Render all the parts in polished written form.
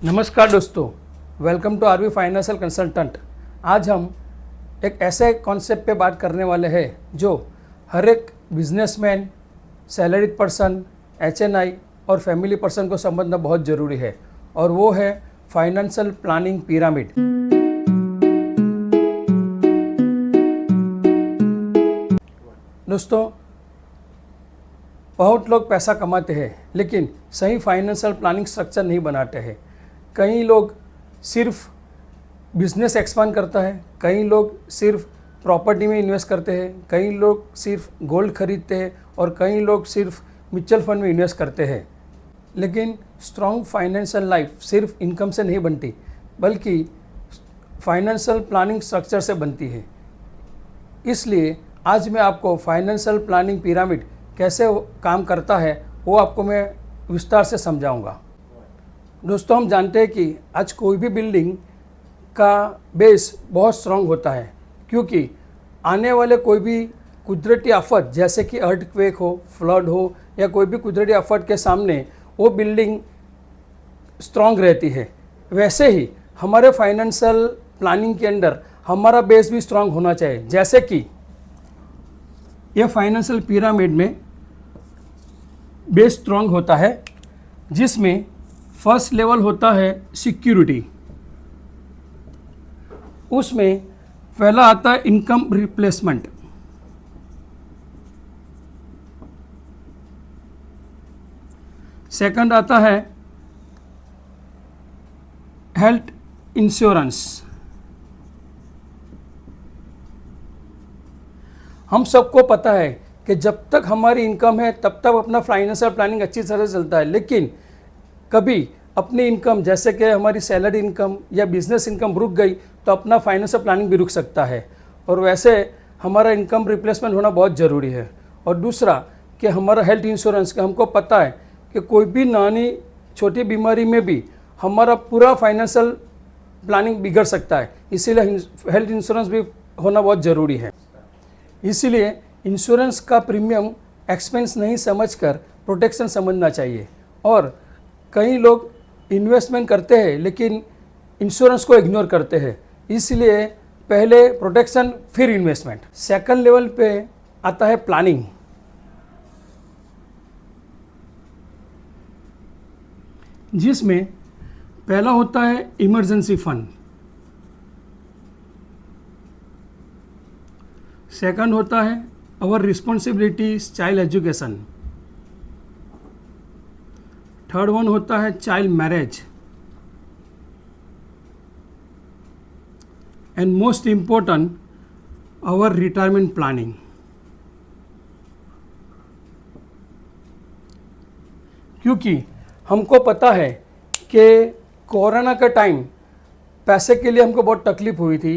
नमस्कार दोस्तों, welcome to RV financial consultant. आज हम एक ऐसे कॉन्सेप्ट पे बात करने वाले हैं जो हर एक बिजनेसमैन, सैलरीड पर्सन, एचएनआई और फैमिली पर्सन को समझना बहुत ज़रूरी है, और वो है फाइनेंशियल प्लानिंग पिरामिड। दोस्तों, बहुत लोग पैसा कमाते हैं लेकिन सही फाइनेंशियल प्लानिंग स्ट्रक्चर नहीं बनाते हैं। कई लोग सिर्फ बिजनेस एक्सपांड करता है, कई लोग सिर्फ प्रॉपर्टी में इन्वेस्ट करते हैं, कई लोग सिर्फ गोल्ड खरीदते हैं और कई लोग सिर्फ म्यूचुअल फंड में इन्वेस्ट करते हैं। लेकिन स्ट्रॉन्ग फाइनेंशियल लाइफ सिर्फ इनकम से नहीं बनती, बल्कि फाइनेंशियल प्लानिंग स्ट्रक्चर से बनती है। इसलिए आज मैं आपको फाइनेंशियल प्लानिंग पिरामिड कैसे काम करता है वो आपको मैं विस्तार से समझाऊंगा। दोस्तों, हम जानते हैं कि आज कोई भी बिल्डिंग का बेस बहुत स्ट्रॉन्ग होता है, क्योंकि आने वाले कोई भी कुदरती आफत जैसे कि अर्थक्वेक हो, फ्लड हो या कोई भी कुदरती आफत के सामने वो बिल्डिंग स्ट्रॉन्ग रहती है। वैसे ही हमारे फाइनेंशियल प्लानिंग के अंदर हमारा बेस भी स्ट्रॉन्ग होना चाहिए। जैसे कि ये फाइनेंशियल पिरामिड में बेस स्ट्रॉन्ग होता है, जिसमें फर्स्ट लेवल होता है सिक्योरिटी। उसमें पहला आता है इनकम रिप्लेसमेंट। सेकंड आता है हेल्थ इंश्योरेंस। हम सबको पता है कि जब तक हमारी इनकम है तब तक अपना फाइनेंशियल प्लानिंग अच्छी तरह से चलता है, लेकिन कभी अपनी इनकम जैसे कि हमारी सैलरी इनकम या बिजनेस इनकम रुक गई तो अपना फाइनेंशियल प्लानिंग भी रुक सकता है। और वैसे हमारा इनकम रिप्लेसमेंट होना बहुत ज़रूरी है। और दूसरा कि हमारा हेल्थ इंश्योरेंस, का हमको पता है कि कोई भी नानी छोटी बीमारी में भी हमारा पूरा फाइनेंशियल प्लानिंग बिगड़ सकता है, इसीलिए हेल्थ इंश्योरेंस भी होना बहुत ज़रूरी है। इसीलिए इंश्योरेंस का प्रीमियम एक्सपेंस नहीं समझकर प्रोटेक्शन समझना चाहिए। और कई लोग इन्वेस्टमेंट करते हैं लेकिन इंश्योरेंस को इग्नोर करते हैं, इसलिए पहले प्रोटेक्शन फिर इन्वेस्टमेंट। सेकंड लेवल पे आता है प्लानिंग, जिसमें पहला होता है इमरजेंसी फंड, सेकंड होता है our responsibilities child education, third one होता है child marriage, and most important our retirement planning. क्योंकि हमको पता है कि कोरोना का टाइम पैसे के लिए हमको बहुत तकलीफ हुई थी,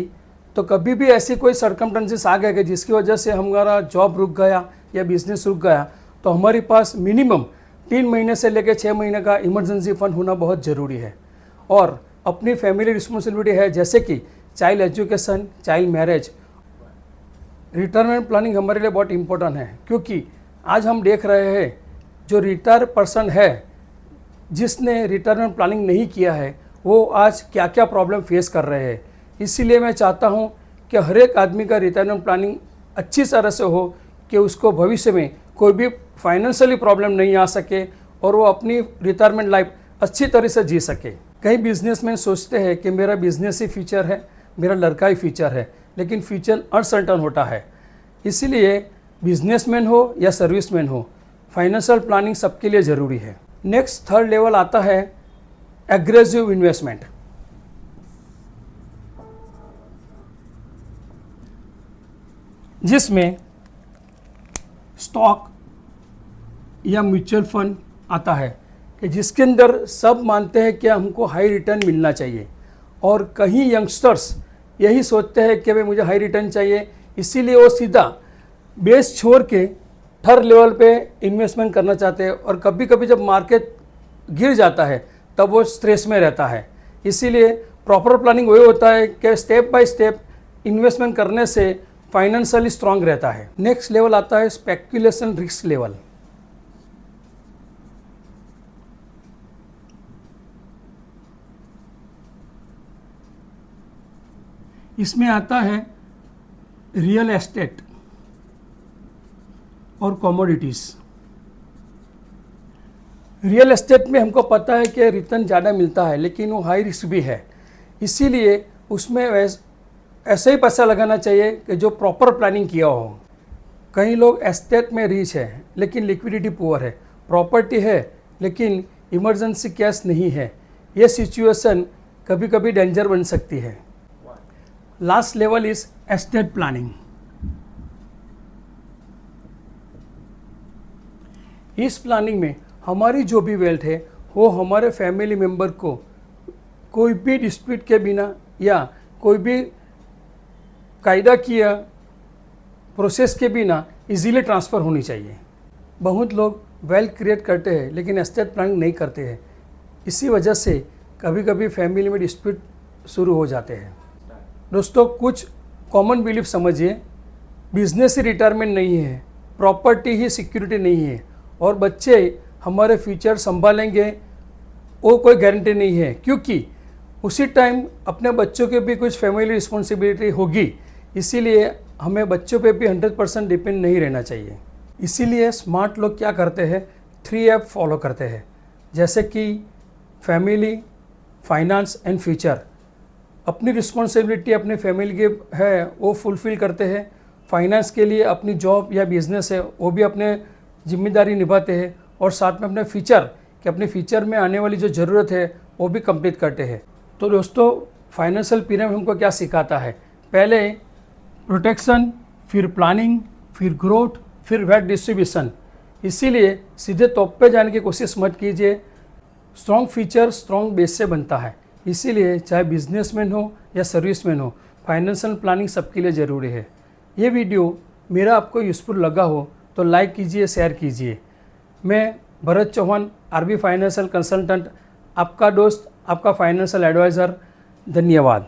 तो कभी भी ऐसी कोई सर्कमस्टेंसेस आ गए कि जिसकी वजह से हमारा जॉब रुक गया या बिजनेस रुक गया, तो हमारे पास मिनिमम 3 महीने से लेकर 6 महीने का इमरजेंसी फंड होना बहुत ज़रूरी है। और अपनी फैमिली रिस्पॉन्सिबिलिटी है जैसे कि child education, child marriage, retirement planning हमारे लिए बहुत इम्पोर्टेंट है। क्योंकि आज हम देख रहे हैं जो रिटायर पर्सन है जिसने रिटायरमेंट प्लानिंग नहीं किया है वो आज क्या क्या प्रॉब्लम फेस कर रहे हैं। इसीलिए मैं चाहता हूँ कि हर एक आदमी का रिटायरमेंट प्लानिंग अच्छी तरह से हो कि उसको भविष्य में कोई भी फाइनेंशियली प्रॉब्लम नहीं आ सके और वो अपनी रिटायरमेंट लाइफ अच्छी तरह से जी सके। कई बिजनेसमैन सोचते हैं कि मेरा बिजनेस ही फ्यूचर है, मेरा लड़का ही फ्यूचर है, लेकिन फ्यूचर अनसर्टन होता है। इसीलिए बिजनेसमैन हो या सर्विसमैन हो, फाइनेंशियल प्लानिंग सबके लिए ज़रूरी है। नेक्स्ट थर्ड लेवल आता है एग्रेसिव इन्वेस्टमेंट, जिसमें स्टॉक या म्यूचुअल फंड आता है कि जिसके अंदर सब मानते हैं कि हमको हाई रिटर्न मिलना चाहिए, और कहीं यंगस्टर्स यही सोचते हैं कि भाई मुझे हाई रिटर्न चाहिए, इसीलिए वो सीधा बेस छोड़ के थर्ड लेवल पे इन्वेस्टमेंट करना चाहते हैं। और कभी कभी जब मार्केट गिर जाता है तब वो स्ट्रेस में रहता है। इसीलिए प्रॉपर प्लानिंग वही होता है कि स्टेप बाय स्टेप इन्वेस्टमेंट करने से फाइनेंशियली स्ट्रांग रहता है। नेक्स्ट लेवल आता है स्पेक्यूलेशन रिस्क लेवल। इसमें आता है रियल एस्टेट और कमोडिटीज़। रियल एस्टेट में हमको पता है कि रिटर्न ज़्यादा मिलता है, लेकिन वो हाई रिस्क भी है, इसीलिए उसमें ऐसे ही पैसा लगाना चाहिए कि जो प्रॉपर प्लानिंग किया हो। कई लोग एस्टेट में रिच है लेकिन लिक्विडिटी पुअर है, प्रॉपर्टी है लेकिन इमरजेंसी कैश नहीं है। ये सिचुएशन कभी कभी डेंजर बन सकती है। Last level is estate planning. इस प्लानिंग में हमारी जो भी वेल्थ है वो हमारे फैमिली मेम्बर को कोई भी डिस्प्यूट के बिना या कोई भी कायदा किया प्रोसेस के बिना इजीली ट्रांसफ़र होनी चाहिए। बहुत लोग वेल्थ क्रिएट करते हैं लेकिन एस्टेट प्लानिंग नहीं करते हैं, इसी वजह से कभी कभी फैमिली में डिस्प्यूट शुरू हो जाते हैं। दोस्तों, कुछ कॉमन बिलीफ समझिए। बिजनेस ही रिटायरमेंट नहीं है, प्रॉपर्टी ही सिक्योरिटी नहीं है, और बच्चे हमारे फ्यूचर संभालेंगे वो कोई गारंटी नहीं है, क्योंकि उसी टाइम अपने बच्चों के भी कुछ फैमिली रिस्पॉन्सिबिलिटी होगी। इसीलिए हमें बच्चों पे भी 100% डिपेंड नहीं रहना चाहिए। इसीलिए स्मार्ट लोग क्या करते हैं, 3F फॉलो करते हैं, जैसे कि फैमिली, फाइनेंस एंड फ्यूचर। अपनी रिस्पॉन्सिबिलिटी अपनी फैमिली की है वो फुलफ़िल करते हैं। फाइनेंस के लिए अपनी जॉब या बिजनेस है वो भी अपने जिम्मेदारी निभाते हैं, और साथ में अपने फ्यूचर कि अपने फ्यूचर में आने वाली जो ज़रूरत है वो भी कंप्लीट करते हैं। तो दोस्तों, फाइनेंशियल पिरामिड हमको क्या सिखाता है? पहले प्रोटेक्शन, फिर प्लानिंग, फिर ग्रोथ, फिर वेल्थ डिस्ट्रीब्यूशन। इसीलिए सीधे टॉप पे जाने की कोशिश मत कीजिए। स्ट्रॉन्ग फीचर स्ट्रॉन्ग बेस से बनता है, इसीलिए चाहे बिजनेसमैन हो या सर्विसमैन हो, फाइनेंशियल प्लानिंग सबके लिए ज़रूरी है। ये वीडियो मेरा आपको यूज़फुल लगा हो तो लाइक कीजिए, शेयर कीजिए। मैं Bharat Chauhan, RB financial consultant, आपका दोस्त, आपका फाइनेंशियल एडवाइज़र। धन्यवाद।